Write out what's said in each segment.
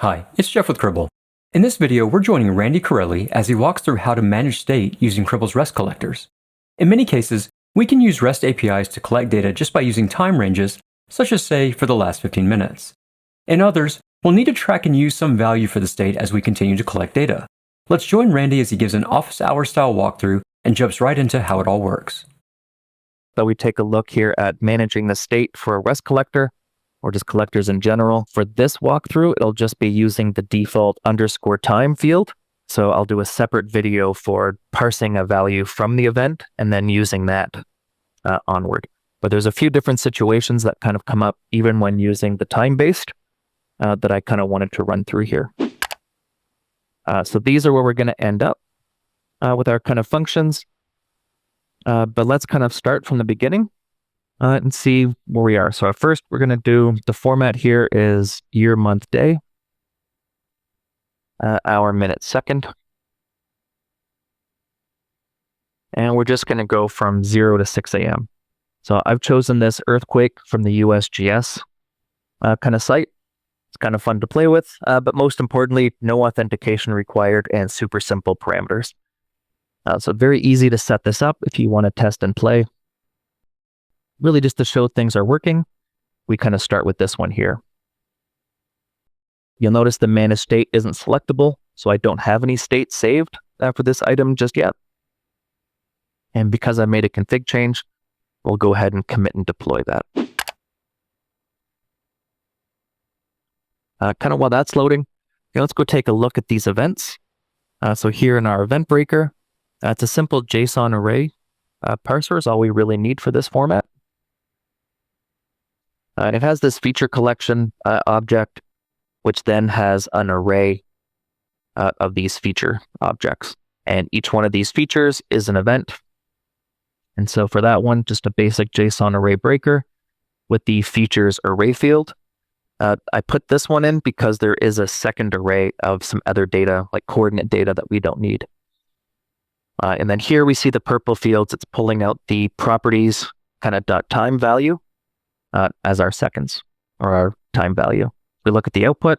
Hi, it's Jeff with Cribl. In this video, we're joining Randy Corelli as he walks through how to manage state using Cribl's REST collectors. In many cases, we can use REST APIs to collect data just by using time ranges, such as say for the last 15 minutes. In others, we'll need to track and use some value for the state as we continue to collect data. Let's join Randy as he gives an office hour style walkthrough and jumps right into how it all works. So we take a look here at managing the state for a REST collector, or just collectors in general. For this walkthrough, it'll just be using the default _time field. So I'll do a separate video for parsing a value from the event and then using that onward. But there's a few different situations that kind of come up even when using the time-based that I kind of wanted to run through here. So these are where we're going to end up with our kind of functions. But let's kind of start from the beginning and see where we are. So first, we're going to do the format here is year, month, day, hour, minute, second. And we're just going to go from 0 to 6 a.m. So I've chosen this earthquake from the USGS kind of site. It's kind of fun to play with, but most importantly, no authentication required and super simple parameters. So very easy to set this up if you want to test and play. Really just to show things are working, we kind of start with this one here. You'll notice the managed state isn't selectable, so I don't have any state saved for this item just yet. And because I made a config change, we'll go ahead and commit and deploy that. Kind of while that's loading, let's go take a look at these events. So here in our event breaker, it's a simple JSON array parser is all we really need for this format. It has this feature collection object, which then has an array of these feature objects. And each one of these features is an event. And so for that one, just a basic JSON array breaker with the features array field. I put this one in because there is a second array of some other data, like coordinate data that we don't need. And then here we see the purple fields. It's pulling out the properties kind of .time value as our seconds or our time value. We look at the output.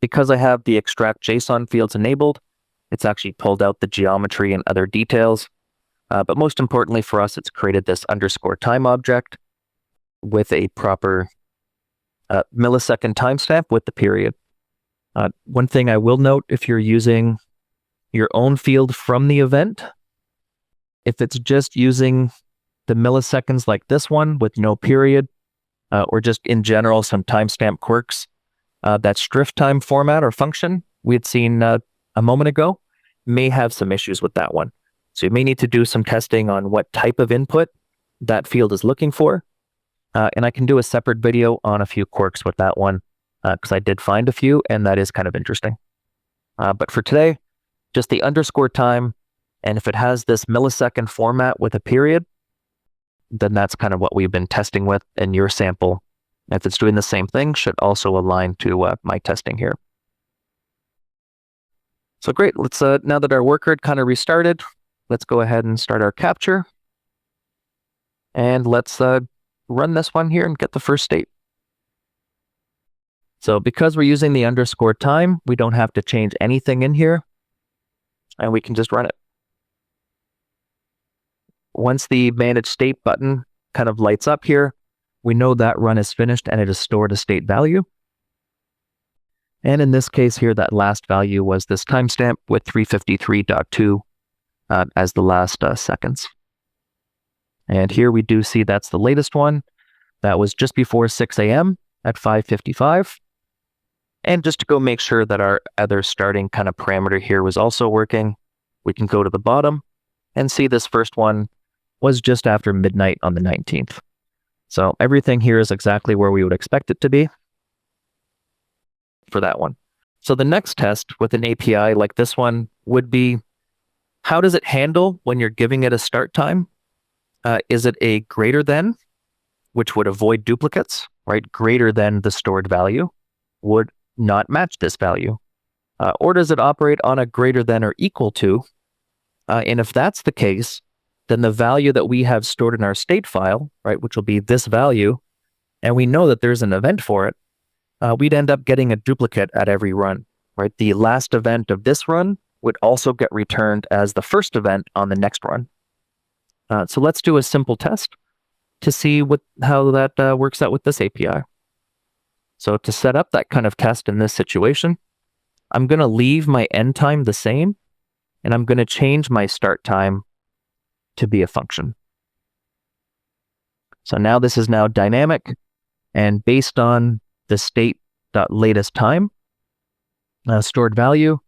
Because I have the extract JSON fields enabled, it's actually pulled out the geometry and other details. But most importantly for us, it's created this _time object with a proper millisecond timestamp with the period. One thing I will note, if you're using your own field from the event, if it's just using the milliseconds like this one with no period, or just in general some timestamp quirks, that strift time format or function we had seen a moment ago may have some issues with that one. So you may need to do some testing on what type of input that field is looking for. And I can do a separate video on a few quirks with that one, because I did find a few, and that is kind of interesting. But for today, just the _time, and if it has this millisecond format with a period, then that's kind of what we've been testing with, and your sample, if it's doing the same thing, should also align to my testing here. So great, let's now that our worker had kind of restarted, let's go ahead and start our capture. And let's run this one here and get the first state. So because we're using the _time, we don't have to change anything in here, and we can just run it. Once the manage state button kind of lights up here, we know that run is finished and it has stored a state value. And in this case here, that last value was this timestamp with 353.2 as the last seconds. And here we do see that's the latest one. That was just before 6 a.m. at 5:55. And just to go make sure that our other starting kind of parameter here was also working, we can go to the bottom and see this first one was just after midnight on the 19th. So everything here is exactly where we would expect it to be for that one. So the next test with an API like this one would be, how does it handle when you're giving it a start time? Is it a greater than, which would avoid duplicates, right? Greater than the stored value would not match this value. Or does it operate on a greater than or equal to? And if that's the case, then the value that we have stored in our state file, right, which will be this value, and we know that there's an event for it, we'd end up getting a duplicate at every run, right? The last event of this run would also get returned as the first event on the next run. So let's do a simple test to see how that works out with this API. So to set up that kind of test in this situation, I'm going to leave my end time the same, and I'm going to change my start time to be a function. So now this is now dynamic, and based on the state.latest time stored value,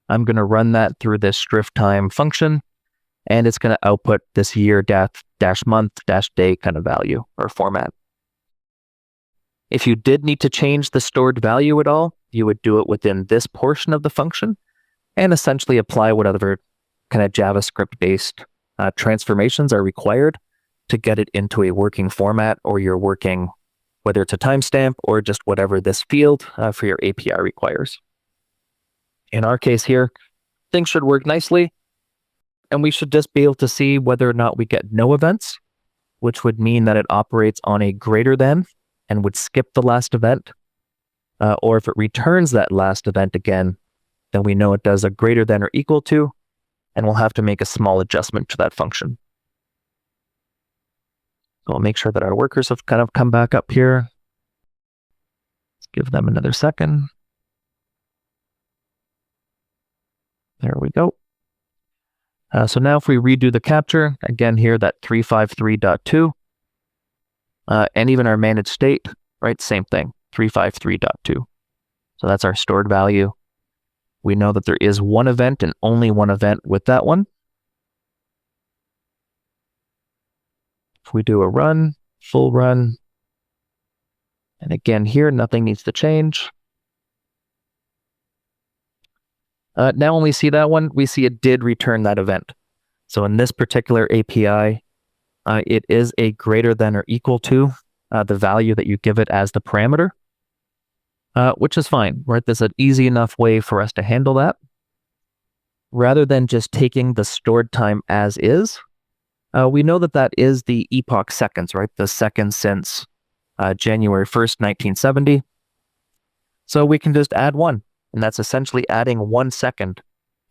I'm going to run that through this strift time function, and it's going to output this year dash month dash day kind of value or format. If you did need to change the stored value at all, you would do it within this portion of the function and essentially apply whatever kind of JavaScript-based transformations are required to get it into a working format, or your working, whether it's a timestamp or just whatever this field for your API requires. In our case here, things should work nicely, and we should just be able to see whether or not we get no events, which would mean that it operates on a greater than and would skip the last event. Or if it returns that last event again, then we know it does a greater than or equal to, and we'll have to make a small adjustment to that function. So we'll make sure that our workers have kind of come back up here. Let's give them another second. There we go. So now if we redo the capture, again here, that 353.2, and even our managed state, right, same thing, 353.2. So that's our stored value. We know that there is one event and only one event with that one. If we do a run, full run, and again here, nothing needs to change. Now when we see that one, we see it did return that event. So in this particular API, it is a greater than or equal to the value that you give it as the parameter, which is fine, right? There's an easy enough way for us to handle that. Rather than just taking the stored time as is, we know that that is the epoch seconds, right? The seconds since January 1st, 1970. So we can just add one. And that's essentially adding 1 second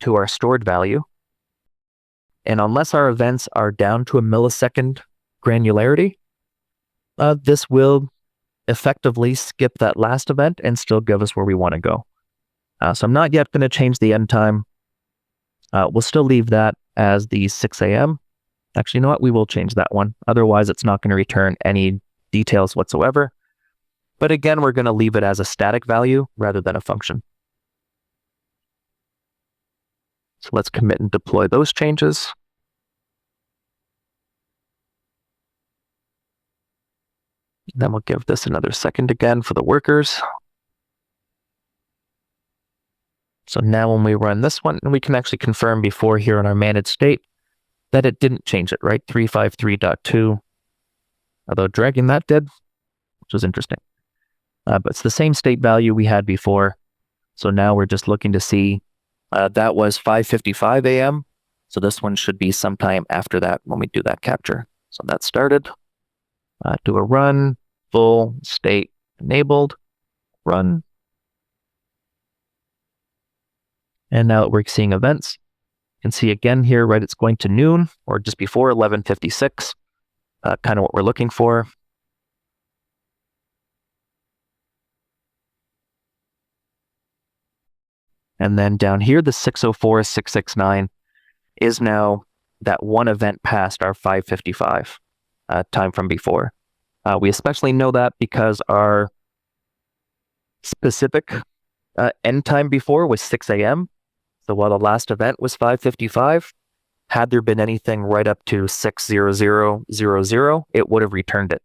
to our stored value. And unless our events are down to a millisecond granularity, this will effectively skip that last event and still give us where we want to go. So I'm not yet going to change the end time. We'll still leave that as the 6 a.m. Actually, you know what? We will change that one. Otherwise, it's not going to return any details whatsoever. But again, we're going to leave it as a static value rather than a function. So let's commit and deploy those changes. Then we'll give this another second again for the workers. So now when we run this one, and we can actually confirm before here in our managed state that it didn't change it, right? 353.2, although dragging that did, which was interesting. But it's the same state value we had before. So now we're just looking to see that was 5:55 a.m. So this one should be sometime after that when we do that capture. So that started. Do a run, full state enabled, run. And now that we're seeing events, you can see again here, right, it's going to noon or just before 11:56, kind of what we're looking for. And then down here, the 604, 669 is now that one event past our 5:55 time from before. We especially know that because our specific end time before was 6 a.m. So while the last event was 5:55, had there been anything right up to 6:00:00, it would have returned it.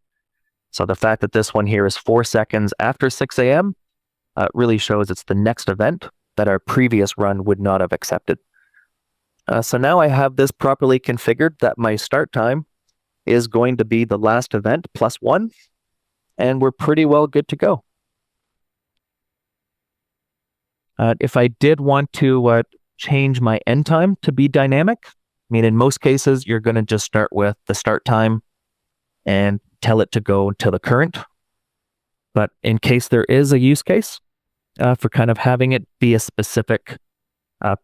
So the fact that this one here is 4 seconds after 6 a.m. Really shows it's the next event that our previous run would not have accepted. So now I have this properly configured that my start time is going to be the last event plus 1, and we're pretty well good to go. If I did want to change my end time to be dynamic, I mean, in most cases, you're going to just start with the start time and tell it to go to the current. But in case there is a use case for kind of having it be a specific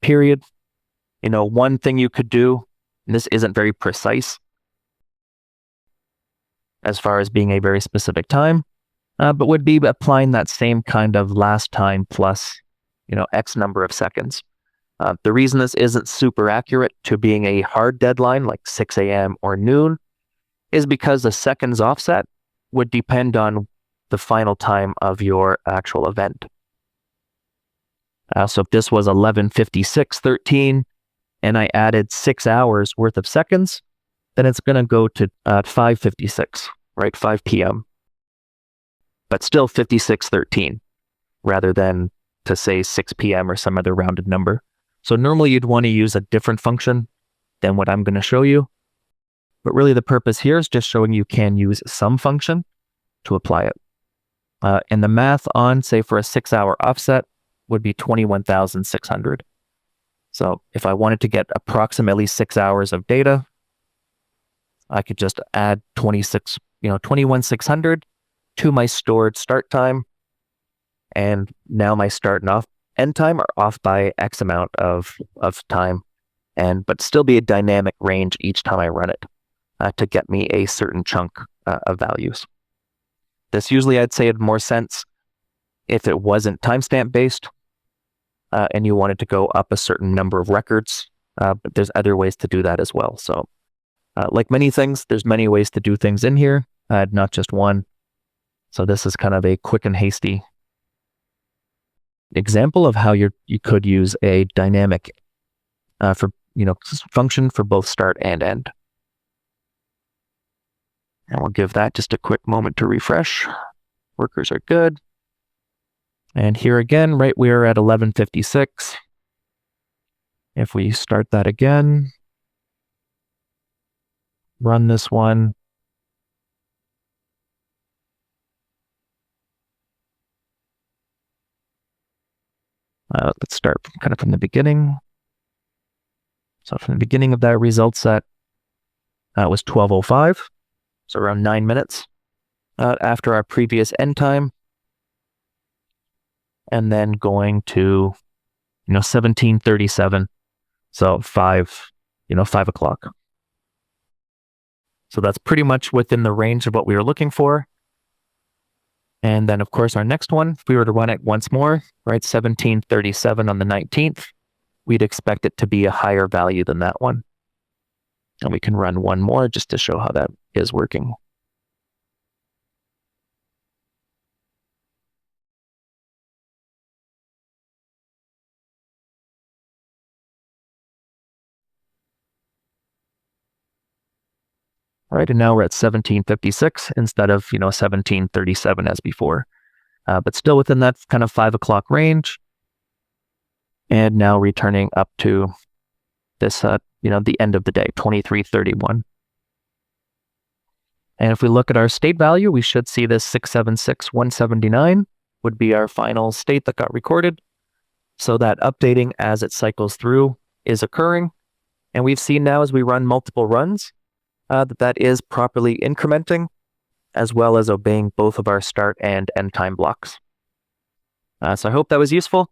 period, one thing you could do, and this isn't very precise as far as being a very specific time, but would be applying that same kind of last time plus, X number of seconds. The reason this isn't super accurate to being a hard deadline like 6 a.m. or noon is because the seconds offset would depend on the final time of your actual event. So if this was 11:56:13 and I added 6 hours worth of seconds, then it's going to go to 5:56, right? 5 p.m. But still 56:13 rather than to say 6 p.m. or some other rounded number. So normally you'd want to use a different function than what I'm going to show you. But really the purpose here is just showing you can use some function to apply it. And the math on, say, for a 6-hour offset would be 21,600. So if I wanted to get approximately 6 hours of data, I could just add 21,600 to my stored start time. And now my start and end time are off by X amount of time, but still be a dynamic range each time I run it to get me a certain chunk of values. This usually I'd say had more sense if it wasn't timestamp based and you wanted to go up a certain number of records, but there's other ways to do that as well. So like many things, there's many ways to do things in here, not just one. So this is kind of a quick and hasty example of how you could use a dynamic function for both start and end. And we'll give that just a quick moment to refresh. Workers are good. And here again, right, we are at 11:56. If we start that again, run this one. Let's start kind of from the beginning. So from the beginning of that result set, was 12:05. So around 9 minutes after our previous end time. And then going to, 17:37. So 5 o'clock. So that's pretty much within the range of what we were looking for. And then of course our next one, if we were to run it once more, right, 17:37 on the 19th, we'd expect it to be a higher value than that one. And we can run one more just to show how that is working. Right, and now we're at 17:56 instead of 17:37 as before, but still within that kind of 5 o'clock range. And now returning up to this, the end of the day, 23:31. And if we look at our state value, we should see this 676,179 would be our final state that got recorded. So that updating as it cycles through is occurring. And we've seen now as we run multiple runs that is properly incrementing as well as obeying both of our start and end time blocks. So I hope that was useful.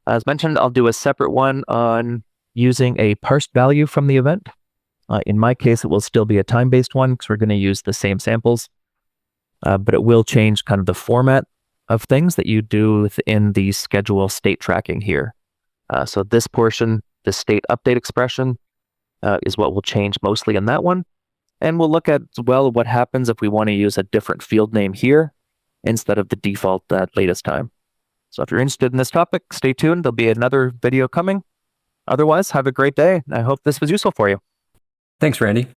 As mentioned, I'll do a separate one on using a parsed value from the event. In my case, it will still be a time-based one because we're going to use the same samples, but it will change kind of the format of things that you do within the schedule state tracking here. So this portion, the state update expression, is what will change mostly in that one. And we'll look at as well what happens if we want to use a different field name here instead of the default latest time. So if you're interested in this topic, stay tuned. There'll be another video coming. Otherwise, have a great day. I hope this was useful for you. Thanks, Randy.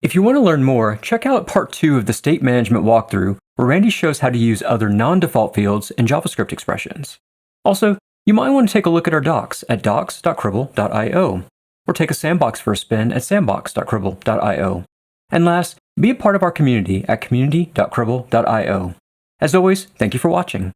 If you want to learn more, check out part 2 of the state management walkthrough, where Randy shows how to use other non-default fields and JavaScript expressions. Also, you might want to take a look at our docs at docs.cribl.io, or take a sandbox for a spin at sandbox.cribl.io. And last, be a part of our community at community.cribl.io. As always, thank you for watching.